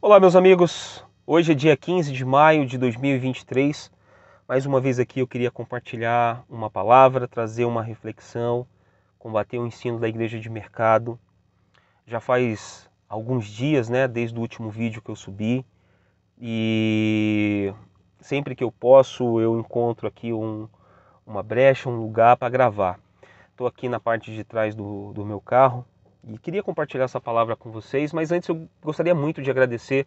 Olá, meus amigos. Hoje é dia 15 de maio de 2023. Mais uma vez aqui eu queria compartilhar uma palavra, trazer uma reflexão, combater o ensino da igreja de mercado. Já faz alguns dias, desde o último vídeo que eu subi, e sempre que eu posso eu encontro aqui uma brecha, um lugar para gravar. Estou aqui na parte de trás do meu carro e queria compartilhar essa palavra com vocês, mas antes eu gostaria muito de agradecer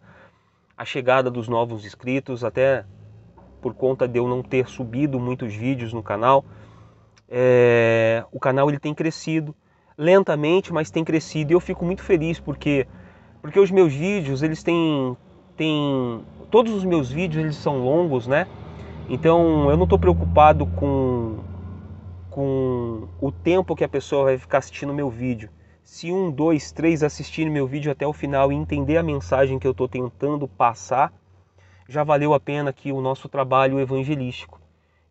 a chegada dos novos inscritos, até por conta de eu não ter subido muitos vídeos no canal. O canal ele tem crescido lentamente, mas tem crescido, e eu fico muito feliz porque os meus vídeos, eles têm todos os meus vídeos eles são longos, Então eu não estou preocupado com o tempo que a pessoa vai ficar assistindo meu vídeo. Se 1, 2, 3 assistirem meu vídeo até o final e entender a mensagem que eu estou tentando passar, já valeu a pena aqui o nosso trabalho evangelístico.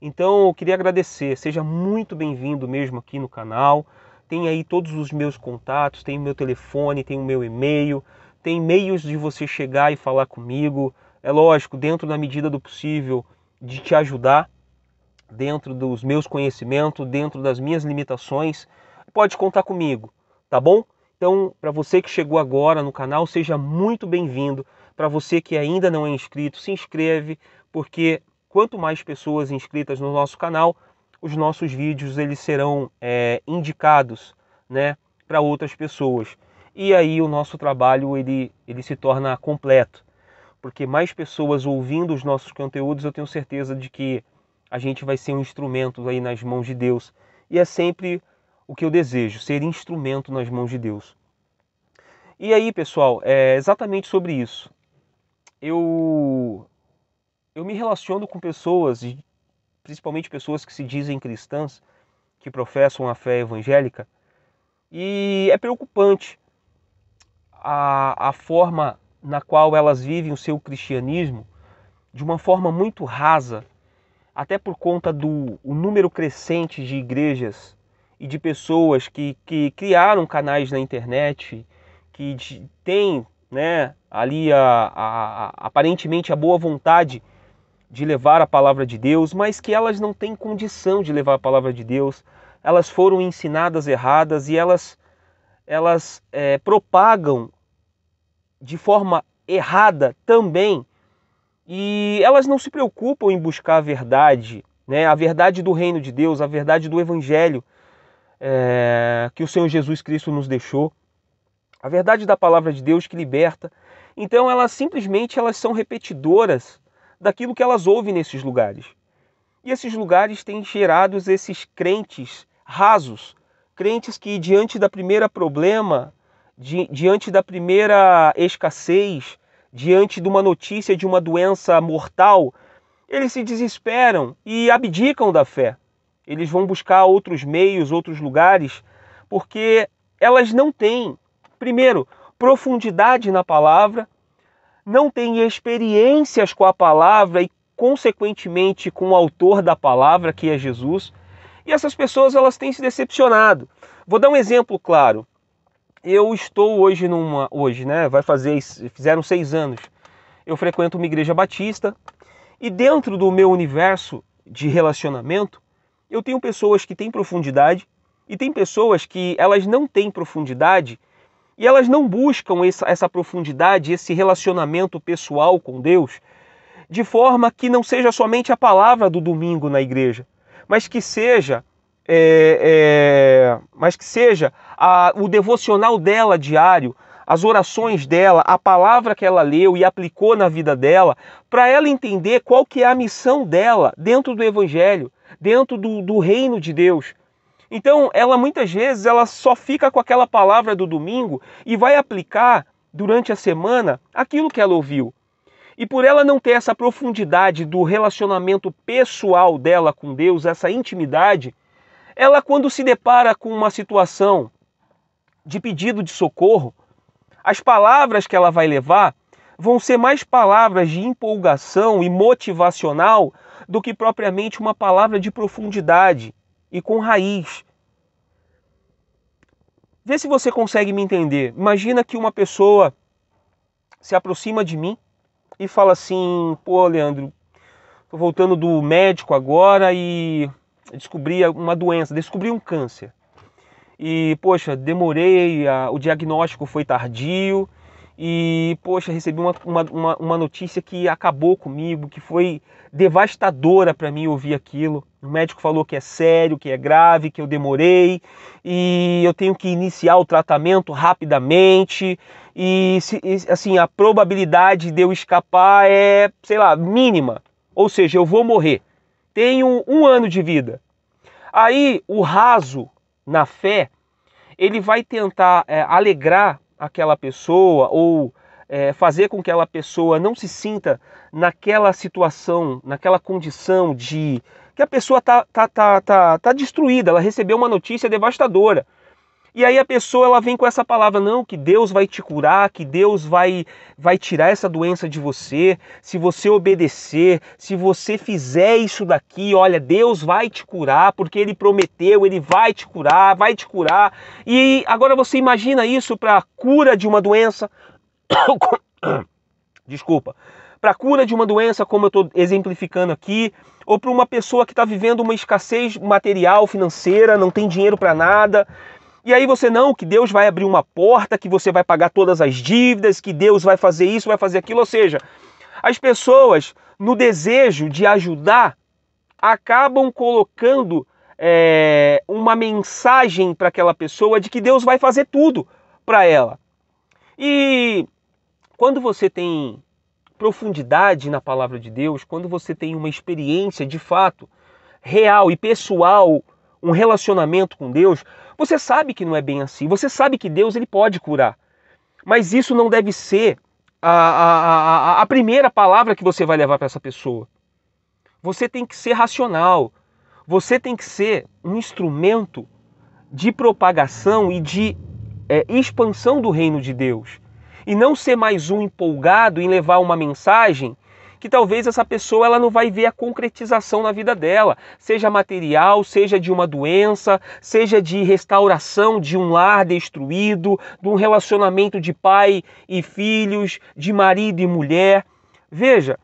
Então eu queria agradecer, seja muito bem-vindo mesmo aqui no canal. Tem aí todos os meus contatos, tem o meu telefone, tem o meu e-mail, tem meios de você chegar e falar comigo. É lógico, dentro da medida do possível, de te ajudar, dentro dos meus conhecimentos, dentro das minhas limitações, pode contar comigo, tá bom? Então, para você que chegou agora no canal, seja muito bem-vindo. Para você que ainda não é inscrito, se inscreve, porque quanto mais pessoas inscritas no nosso canal, os nossos vídeos eles serão indicados, para outras pessoas. E aí o nosso trabalho ele se torna completo, porque mais pessoas ouvindo os nossos conteúdos, eu tenho certeza de que a gente vai ser um instrumento aí nas mãos de Deus. E é sempre o que eu desejo, ser instrumento nas mãos de Deus. E aí, pessoal, é exatamente sobre isso. Eu me relaciono com pessoas, principalmente pessoas que se dizem cristãs, que professam a fé evangélica, e é preocupante a forma na qual elas vivem o seu cristianismo de uma forma muito rasa, até por conta do número crescente de igrejas e de pessoas que criaram canais na internet, que têm ali aparentemente a boa vontade de levar a palavra de Deus, mas que elas não têm condição de levar a palavra de Deus. Elas foram ensinadas erradas e elas propagam de forma errada também. E elas não se preocupam em buscar a verdade, a verdade do reino de Deus, a verdade do evangelho que o Senhor Jesus Cristo nos deixou, a verdade da palavra de Deus que liberta. Então elas são repetidoras daquilo que elas ouvem nesses lugares. E esses lugares têm gerado esses crentes rasos, crentes que diante da primeira problema, diante da primeira escassez, diante de uma notícia de uma doença mortal, eles se desesperam e abdicam da fé. Eles vão buscar outros meios, outros lugares, porque elas não têm, primeiro, profundidade na palavra, não têm experiências com a palavra e, consequentemente, com o autor da palavra, que é Jesus. E essas pessoas elas têm se decepcionado. Vou dar um exemplo claro. Eu estou hoje fizeram 6 anos. Eu frequento uma igreja batista e dentro do meu universo de relacionamento, eu tenho pessoas que têm profundidade e tem pessoas que elas não têm profundidade e elas não buscam essa profundidade, esse relacionamento pessoal com Deus, de forma que não seja somente a palavra do domingo na igreja, mas que seja o devocional dela diário, as orações dela, a palavra que ela leu e aplicou na vida dela, para ela entender qual que é a missão dela dentro do evangelho, dentro do reino de Deus. Então, ela muitas vezes ela só fica com aquela palavra do domingo e vai aplicar durante a semana aquilo que ela ouviu. E por ela não ter essa profundidade do relacionamento pessoal dela com Deus, essa intimidade, ela quando se depara com uma situação de pedido de socorro, as palavras que ela vai levar vão ser mais palavras de empolgação e motivacional do que propriamente uma palavra de profundidade e com raiz. Vê se você consegue me entender. Imagina que uma pessoa se aproxima de mim e fala assim: pô, Leandro, tô voltando do médico agora e descobri uma doença, descobri um câncer. E, poxa, demorei, o diagnóstico foi tardio e, poxa, recebi uma notícia que acabou comigo, que foi devastadora para mim ouvir aquilo. O médico falou que é sério, que é grave, que eu demorei e eu tenho que iniciar o tratamento rapidamente e, assim, a probabilidade de eu escapar é, sei lá, mínima. Ou seja, eu vou morrer. Tenho 1 ano de vida. Aí, o raso na fé, ele vai tentar alegrar aquela pessoa ou fazer com que aquela pessoa não se sinta naquela situação, naquela condição de que a pessoa tá destruída, ela recebeu uma notícia devastadora. E aí a pessoa ela vem com essa palavra, não, que Deus vai te curar, que Deus vai tirar essa doença de você, se você obedecer, se você fizer isso daqui, olha, Deus vai te curar, porque Ele prometeu, Ele vai te curar, vai te curar. E agora você imagina isso para a cura de uma doença, desculpa, para a cura de uma doença, como eu estou exemplificando aqui, ou para uma pessoa que está vivendo uma escassez material, financeira, não tem dinheiro para nada. E aí você não, que Deus vai abrir uma porta, que você vai pagar todas as dívidas, que Deus vai fazer isso, vai fazer aquilo. Ou seja, as pessoas, no desejo de ajudar, acabam colocando uma mensagem para aquela pessoa de que Deus vai fazer tudo para ela. E quando você tem profundidade na palavra de Deus, quando você tem uma experiência de fato real e pessoal, um relacionamento com Deus, você sabe que não é bem assim. Você sabe que Deus ele pode curar. Mas isso não deve ser a primeira palavra que você vai levar para essa pessoa. Você tem que ser racional. Você tem que ser um instrumento de propagação e de expansão do reino de Deus. E não ser mais um empolgado em levar uma mensagem que talvez essa pessoa ela não vai ver a concretização na vida dela, seja material, seja de uma doença, seja de restauração de um lar destruído, de um relacionamento de pai e filhos, de marido e mulher. Veja,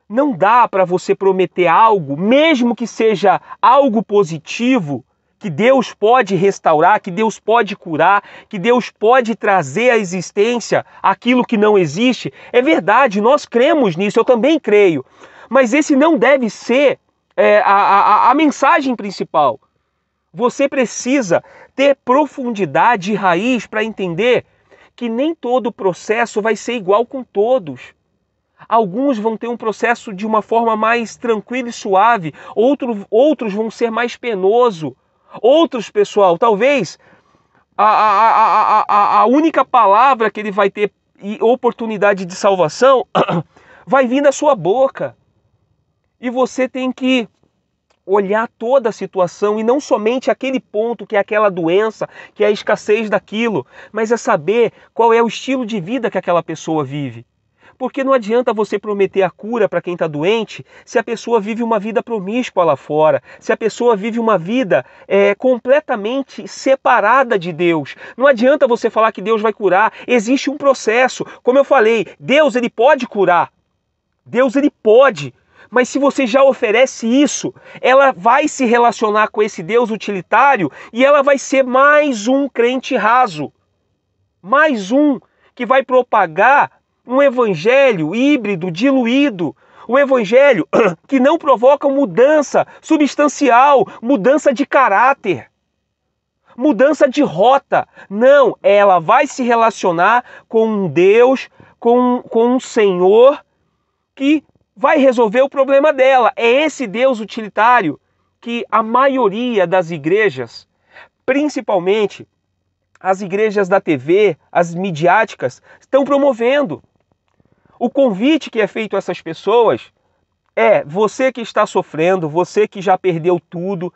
não dá para você prometer algo, mesmo que seja algo positivo, que Deus pode restaurar, que Deus pode curar, que Deus pode trazer à existência aquilo que não existe. É verdade, nós cremos nisso, eu também creio. Mas esse não deve ser a mensagem principal. Você precisa ter profundidade e raiz para entender que nem todo processo vai ser igual com todos. Alguns vão ter um processo de uma forma mais tranquila e suave, outros vão ser mais penoso. Outros, pessoal, talvez a única palavra que ele vai ter oportunidade de salvação vai vir da sua boca. E você tem que olhar toda a situação e não somente aquele ponto que é aquela doença, que é a escassez daquilo, mas é saber qual é o estilo de vida que aquela pessoa vive. Porque não adianta você prometer a cura para quem está doente se a pessoa vive uma vida promíscua lá fora, se a pessoa vive uma vida completamente separada de Deus. Não adianta você falar que Deus vai curar, existe um processo. Como eu falei, Deus ele pode curar, Deus ele pode, mas se você já oferece isso, ela vai se relacionar com esse Deus utilitário e ela vai ser mais um crente raso, mais um que vai propagar um evangelho híbrido, diluído, um evangelho que não provoca mudança substancial, mudança de caráter, mudança de rota. Não, ela vai se relacionar com um Deus, com um Senhor que vai resolver o problema dela. É esse Deus utilitário que a maioria das igrejas, principalmente as igrejas da TV, as midiáticas, estão promovendo. O convite que é feito a essas pessoas é você que está sofrendo, você que já perdeu tudo,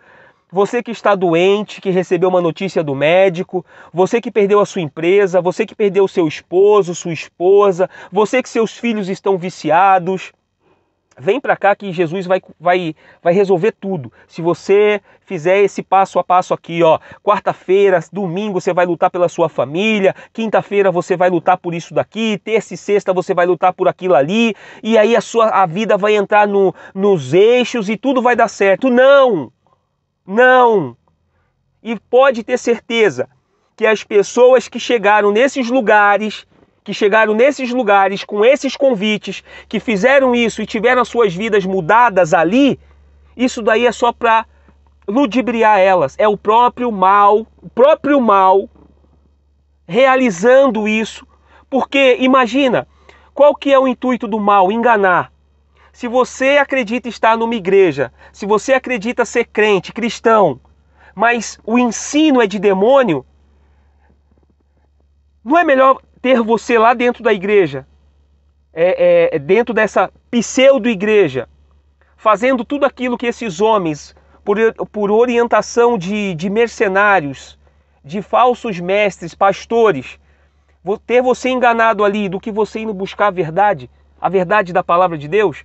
você que está doente, que recebeu uma notícia do médico, você que perdeu a sua empresa, você que perdeu o seu esposo, sua esposa, você que seus filhos estão viciados, Vem para cá que Jesus vai resolver tudo. Se você fizer esse passo a passo aqui, ó, quarta-feira, domingo você vai lutar pela sua família, quinta-feira você vai lutar por isso daqui, terça e sexta você vai lutar por aquilo ali, e aí a vida vai entrar nos eixos e tudo vai dar certo. Não! Não! E pode ter certeza que as pessoas que chegaram nesses lugares com esses convites, que fizeram isso e tiveram as suas vidas mudadas ali, isso daí é só para ludibriar elas. É o próprio mal realizando isso. Porque imagina, qual que é o intuito do mal? Enganar. Se você acredita estar numa igreja, se você acredita ser crente, cristão, mas o ensino é de demônio, não é melhor ter você lá dentro da igreja, dentro dessa pseudo-igreja, fazendo tudo aquilo que esses homens, por orientação de mercenários, de falsos mestres, pastores, ter você enganado ali do que você indo buscar a verdade da palavra de Deus?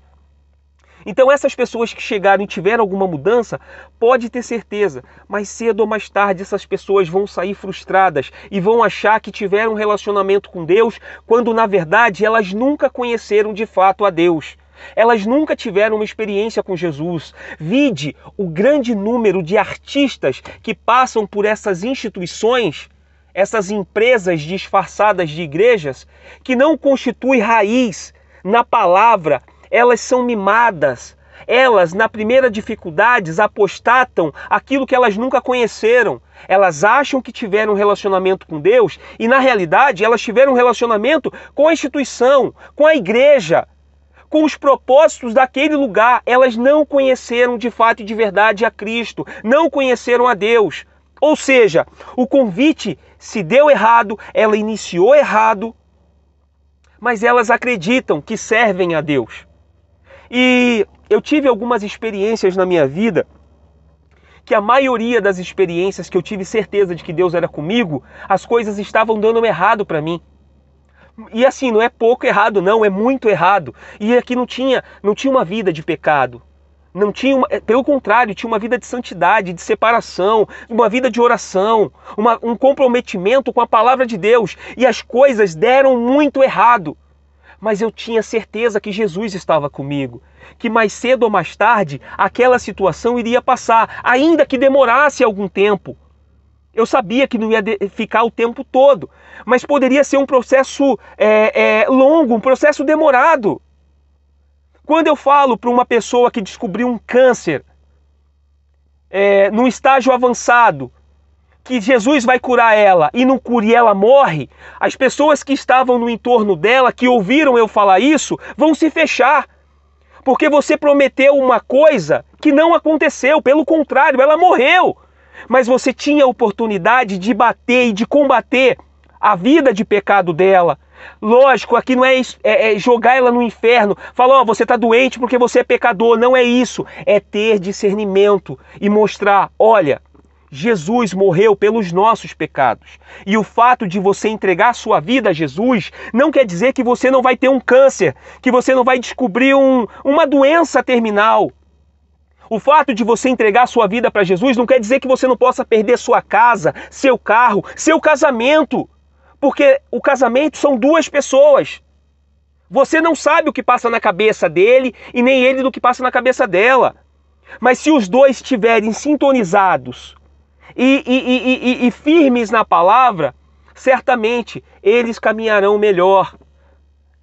Então essas pessoas que chegaram e tiveram alguma mudança, pode ter certeza, mais cedo ou mais tarde essas pessoas vão sair frustradas e vão achar que tiveram um relacionamento com Deus, quando na verdade elas nunca conheceram de fato a Deus. Elas nunca tiveram uma experiência com Jesus. Vide o grande número de artistas que passam por essas instituições, essas empresas disfarçadas de igrejas, que não constituem raiz na palavra. Elas são mimadas, elas, na primeira dificuldade, apostatam aquilo que elas nunca conheceram. Elas acham que tiveram um relacionamento com Deus e, na realidade, elas tiveram um relacionamento com a instituição, com a igreja, com os propósitos daquele lugar. Elas não conheceram de fato e de verdade a Cristo, não conheceram a Deus. Ou seja, o convite se deu errado, ela iniciou errado, mas elas acreditam que servem a Deus. E eu tive algumas experiências na minha vida, que a maioria das experiências que eu tive certeza de que Deus era comigo, as coisas estavam dando errado para mim. E assim, não é pouco errado não, é muito errado. E aqui não tinha uma vida de pecado. Não tinha pelo contrário, tinha uma vida de santidade, de separação, uma vida de oração, um comprometimento com a palavra de Deus. E as coisas deram muito errado. Mas eu tinha certeza que Jesus estava comigo, que mais cedo ou mais tarde aquela situação iria passar, ainda que demorasse algum tempo. Eu sabia que não ia ficar o tempo todo, mas poderia ser um processo longo, um processo demorado. Quando eu falo para uma pessoa que descobriu um câncer num estágio avançado, que Jesus vai curar ela e não cura e ela morre, as pessoas que estavam no entorno dela, que ouviram eu falar isso, vão se fechar. Porque você prometeu uma coisa que não aconteceu, pelo contrário, ela morreu. Mas você tinha a oportunidade de bater e de combater a vida de pecado dela. Lógico, aqui não é jogar ela no inferno, falar, você está doente porque você é pecador, não é isso. É ter discernimento e mostrar, olha, Jesus morreu pelos nossos pecados. E o fato de você entregar a sua vida a Jesus não quer dizer que você não vai ter um câncer, que você não vai descobrir uma doença terminal. O fato de você entregar a sua vida para Jesus não quer dizer que você não possa perder sua casa, seu carro, seu casamento. Porque o casamento são duas pessoas. Você não sabe o que passa na cabeça dele e nem ele do que passa na cabeça dela. Mas se os dois estiverem sintonizados e firmes na palavra, certamente eles caminharão melhor.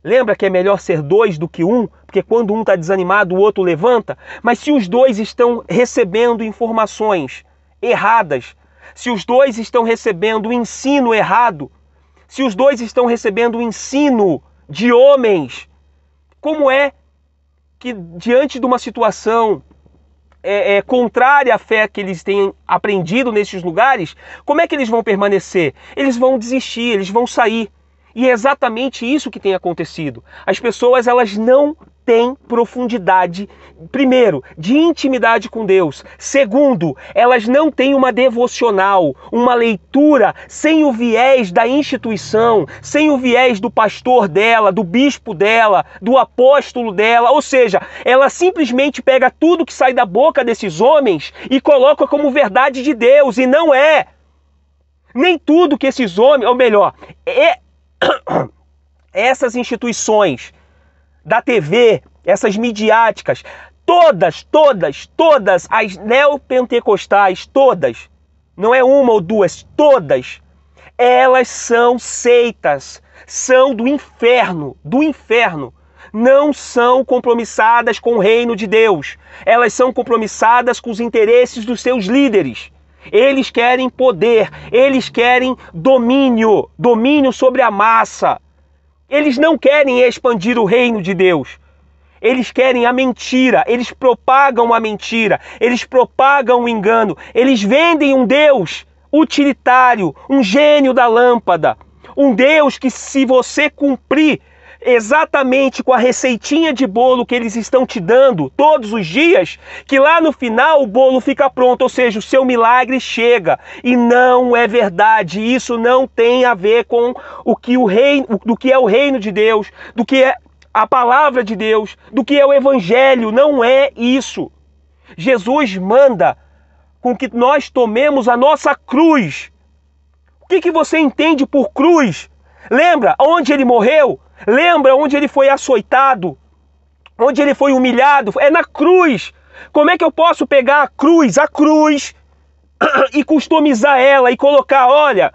Lembra que é melhor ser dois do que um? Porque quando um está desanimado, o outro levanta. Mas se os dois estão recebendo informações erradas, se os dois estão recebendo o ensino errado, se os dois estão recebendo o ensino de homens, como é que diante de uma situação contrária à fé que eles têm aprendido nesses lugares, como é que eles vão permanecer? Eles vão desistir, eles vão sair. E é exatamente isso que tem acontecido. As pessoas, elas não têm profundidade, primeiro, de intimidade com Deus. Segundo, elas não têm uma devocional, uma leitura sem o viés da instituição, sem o viés do pastor dela, do bispo dela, do apóstolo dela. Ou seja, ela simplesmente pega tudo que sai da boca desses homens e coloca como verdade de Deus, e não é. Nem tudo que esses homens, ou melhor, essas instituições da TV, essas midiáticas, todas as neopentecostais, todas, não é uma ou duas, todas, elas são seitas, são do inferno, não são compromissadas com o reino de Deus, elas são compromissadas com os interesses dos seus líderes. Eles querem poder, eles querem domínio sobre a massa. Eles não querem expandir o reino de Deus. Eles querem a mentira, eles propagam a mentira, eles propagam o engano, eles vendem um Deus utilitário, um gênio da lâmpada, um Deus que, se você cumprir exatamente com a receitinha de bolo que eles estão te dando todos os dias, que lá no final o bolo fica pronto, ou seja, o seu milagre chega. E não é verdade, isso não tem a ver com o que do que é o reino de Deus, do que é a palavra de Deus, do que é o evangelho, não é isso. Jesus manda com que nós tomemos a nossa cruz. O que você entende por cruz? Lembra onde ele morreu? Lembra onde ele foi açoitado? Onde ele foi humilhado? É na cruz. Como é que eu posso pegar a cruz, e customizar ela e colocar, olha,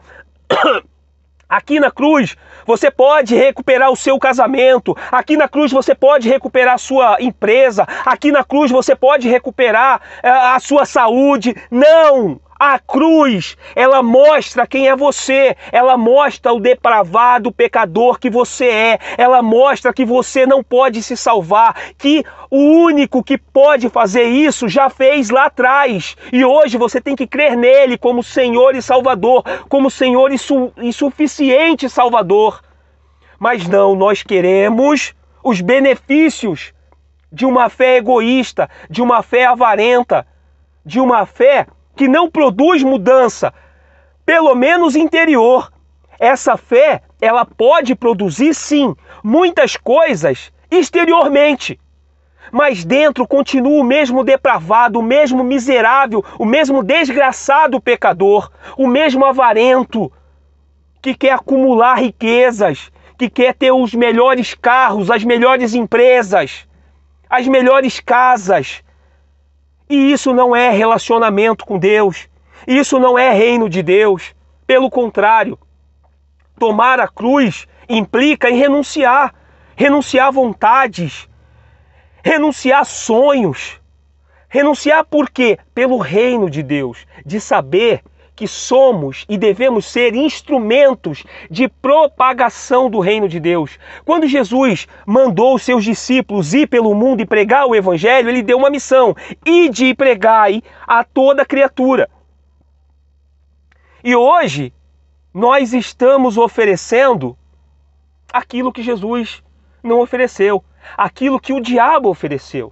aqui na cruz você pode recuperar o seu casamento, aqui na cruz você pode recuperar a sua empresa, aqui na cruz você pode recuperar a sua saúde. Não! A cruz, ela mostra quem é você, ela mostra o depravado pecador que você é, ela mostra que você não pode se salvar, que o único que pode fazer isso já fez lá atrás, e hoje você tem que crer nele como Senhor e Salvador, como Senhor e suficiente Salvador. Mas não, nós queremos os benefícios de uma fé egoísta, de uma fé avarenta, de uma fé que não produz mudança, pelo menos interior. Essa fé, ela pode produzir, sim, muitas coisas exteriormente, mas dentro continua o mesmo depravado, o mesmo miserável, o mesmo desgraçado pecador, o mesmo avarento, que quer acumular riquezas, que quer ter os melhores carros, as melhores empresas, as melhores casas. E isso não é relacionamento com Deus. Isso não é reino de Deus. Pelo contrário, tomar a cruz implica em renunciar. Renunciar vontades. Renunciar sonhos. Renunciar por quê? Pelo reino de Deus. De saber que somos e devemos ser instrumentos de propagação do reino de Deus. Quando Jesus mandou os seus discípulos ir pelo mundo e pregar o evangelho, ele deu uma missão: ide e pregai a toda criatura. E hoje nós estamos oferecendo aquilo que Jesus não ofereceu, aquilo que o diabo ofereceu.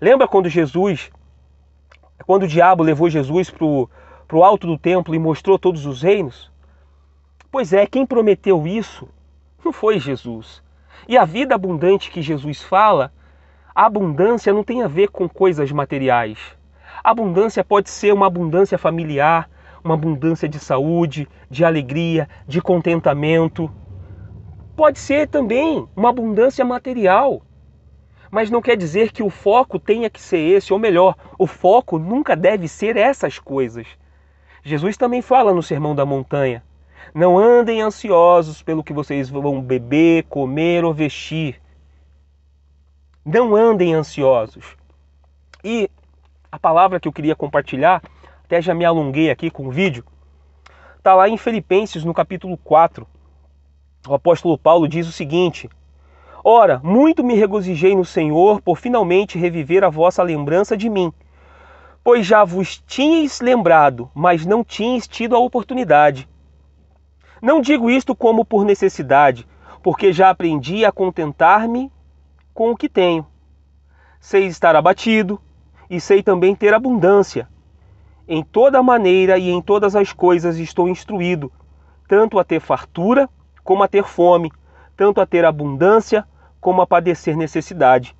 Lembra quando o diabo levou Jesus para o alto do templo e mostrou todos os reinos? Pois é, quem prometeu isso não foi Jesus. E a vida abundante que Jesus fala, a abundância não tem a ver com coisas materiais. A abundância pode ser uma abundância familiar, uma abundância de saúde, de alegria, de contentamento. Pode ser também uma abundância material. Mas não quer dizer que o foco tenha que ser esse, ou melhor, o foco nunca deve ser essas coisas. Jesus também fala no Sermão da Montanha: não andem ansiosos pelo que vocês vão beber, comer ou vestir. Não andem ansiosos. E a palavra que eu queria compartilhar, até já me alonguei aqui com o vídeo, está lá em Filipenses, no capítulo 4. O apóstolo Paulo diz o seguinte: ora, muito me regozijei no Senhor por finalmente reviver a vossa lembrança de mim, pois já vos tinhais lembrado, mas não tinhais tido a oportunidade. Não digo isto como por necessidade, porque já aprendi a contentar-me com o que tenho. Sei estar abatido e sei também ter abundância. Em toda maneira e em todas as coisas estou instruído, tanto a ter fartura como a ter fome, tanto a ter abundância como a padecer necessidade.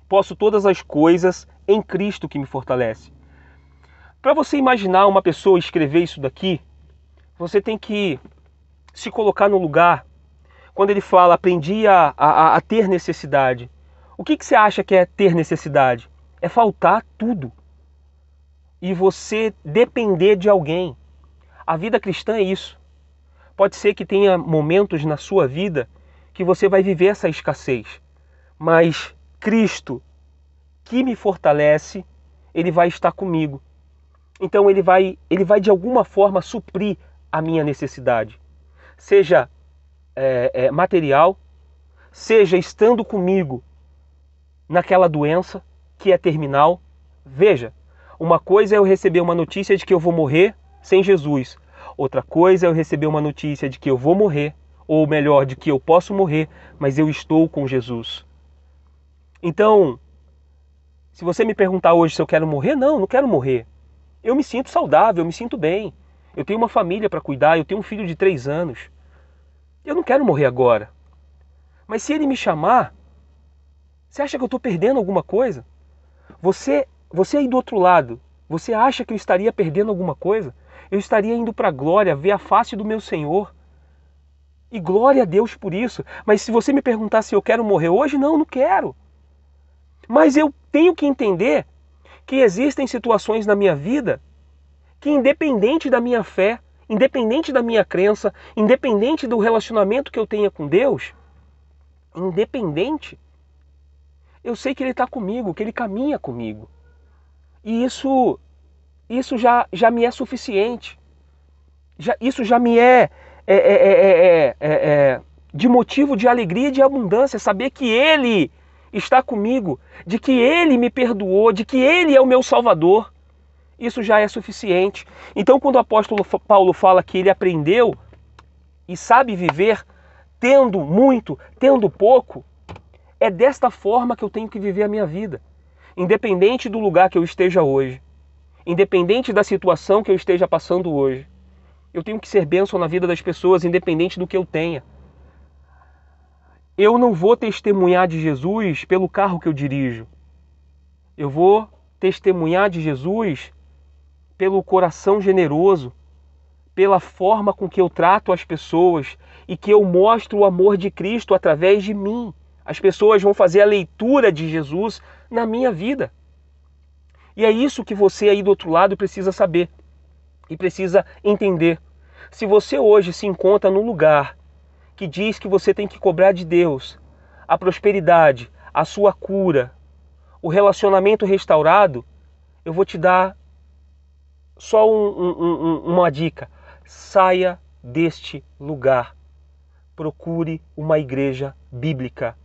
Posso todas as coisas em Cristo que me fortalece. Para você imaginar uma pessoa escrever isso daqui, você tem que se colocar no lugar. Quando ele fala, aprendi a ter necessidade. O que você acha que é ter necessidade? É faltar tudo. E você depender de alguém. A vida cristã é isso. Pode ser que tenha momentos na sua vida que você vai viver essa escassez. Mas Cristo, que me fortalece, Ele vai estar comigo. Então Ele vai de alguma forma suprir a minha necessidade. Seja material, seja estando comigo naquela doença que é terminal. Veja, uma coisa é eu receber uma notícia de que eu vou morrer sem Jesus. Outra coisa é eu receber uma notícia de que eu vou morrer, ou melhor, de que eu posso morrer, mas eu estou com Jesus. Então, se você me perguntar hoje se eu quero morrer, não quero morrer. Eu me sinto saudável, eu me sinto bem. Eu tenho uma família para cuidar, eu tenho um filho de 3 anos. Eu não quero morrer agora. Mas se ele me chamar, você acha que eu estou perdendo alguma coisa? Você aí do outro lado, você acha que eu estaria perdendo alguma coisa? Eu estaria indo para a glória, ver a face do meu Senhor. E glória a Deus por isso. Mas se você me perguntar se eu quero morrer hoje, não quero. Mas eu tenho que entender que existem situações na minha vida que, independente da minha fé, independente da minha crença, independente do relacionamento que eu tenha com Deus, independente, eu sei que Ele está comigo, que Ele caminha comigo. E isso já me é suficiente. Isso já me é de motivo de alegria e de abundância, saber que Ele está comigo, de que Ele me perdoou, de que Ele é o meu Salvador. Isso já é suficiente. Então, quando o apóstolo Paulo fala que ele aprendeu e sabe viver tendo muito, tendo pouco, é desta forma que eu tenho que viver a minha vida. Independente do lugar que eu esteja hoje, independente da situação que eu esteja passando hoje, eu tenho que ser bênção na vida das pessoas, independente do que eu tenha. Eu não vou testemunhar de Jesus pelo carro que eu dirijo. Eu vou testemunhar de Jesus pelo coração generoso, pela forma com que eu trato as pessoas e que eu mostro o amor de Cristo através de mim. As pessoas vão fazer a leitura de Jesus na minha vida. E é isso que você aí do outro lado precisa saber e precisa entender. Se você hoje se encontra num lugar que diz que você tem que cobrar de Deus a prosperidade, a sua cura, o relacionamento restaurado, eu vou te dar só uma dica. Saia deste lugar. Procure uma igreja bíblica.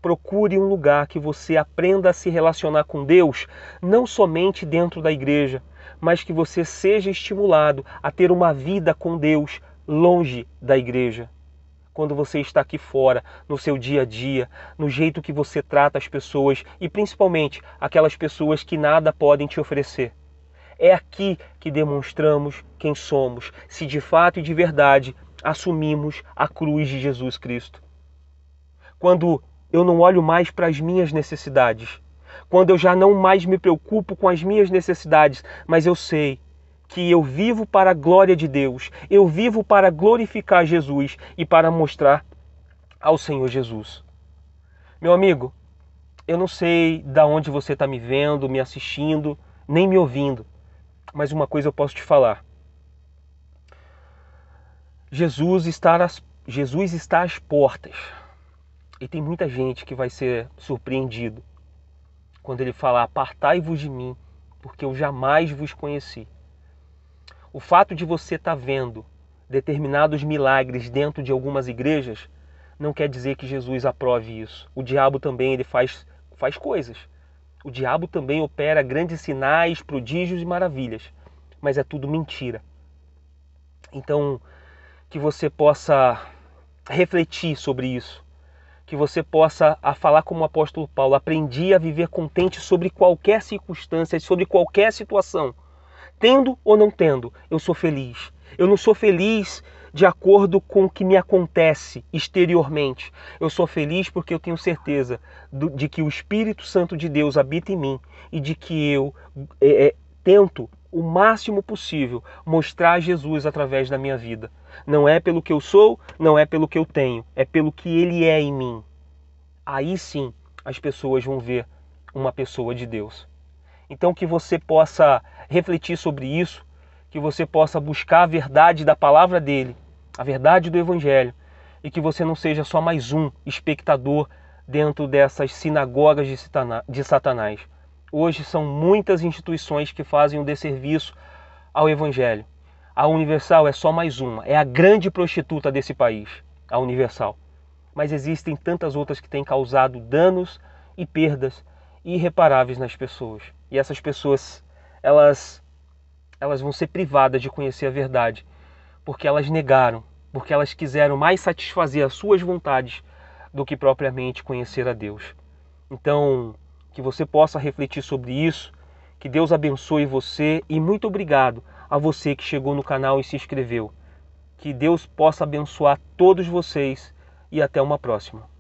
Procure um lugar que você aprenda a se relacionar com Deus, não somente dentro da igreja, mas que você seja estimulado a ter uma vida com Deus longe da igreja. Quando você está aqui fora, no seu dia a dia, no jeito que você trata as pessoas e principalmente aquelas pessoas que nada podem te oferecer. É aqui que demonstramos quem somos, se de fato e de verdade assumimos a cruz de Jesus Cristo. Quando eu não olho mais para as minhas necessidades, quando eu já não mais me preocupo com as minhas necessidades, mas eu sei que eu vivo para a glória de Deus, eu vivo para glorificar Jesus e para mostrar ao Senhor Jesus. Meu amigo, eu não sei de onde você está me vendo, me assistindo, nem me ouvindo, mas uma coisa eu posso te falar. Jesus está às portas. E tem muita gente que vai ser surpreendido quando ele falar: apartai-vos de mim, porque eu jamais vos conheci. O fato de você estar vendo determinados milagres dentro de algumas igrejas não quer dizer que Jesus aprove isso. O diabo também ele faz coisas. O diabo também opera grandes sinais, prodígios e maravilhas. Mas é tudo mentira. Então, que você possa refletir sobre isso. que você possa a falar como o apóstolo Paulo, aprendi a viver contente sobre qualquer circunstância, sobre qualquer situação. Tendo ou não tendo, eu sou feliz. Eu não sou feliz de acordo com o que me acontece exteriormente. Eu sou feliz porque eu tenho certeza de que o Espírito Santo de Deus habita em mim e de que eu tento o máximo possível mostrar Jesus através da minha vida. Não é pelo que eu sou, não é pelo que eu tenho, é pelo que Ele é em mim. Aí sim as pessoas vão ver uma pessoa de Deus. Então que você possa refletir sobre isso, que você possa buscar a verdade da palavra dele, a verdade do Evangelho, e que você não seja só mais um espectador dentro dessas sinagogas de Satanás. Hoje são muitas instituições que fazem um desserviço ao Evangelho. A Universal é só mais uma, é a grande prostituta desse país, a Universal. Mas existem tantas outras que têm causado danos e perdas irreparáveis nas pessoas. E essas pessoas, elas vão ser privadas de conhecer a verdade, porque elas negaram, porque elas quiseram mais satisfazer as suas vontades do que propriamente conhecer a Deus. Então, que você possa refletir sobre isso, que Deus abençoe você e muito obrigado a você que chegou no canal e se inscreveu. Que Deus possa abençoar todos vocês e até uma próxima.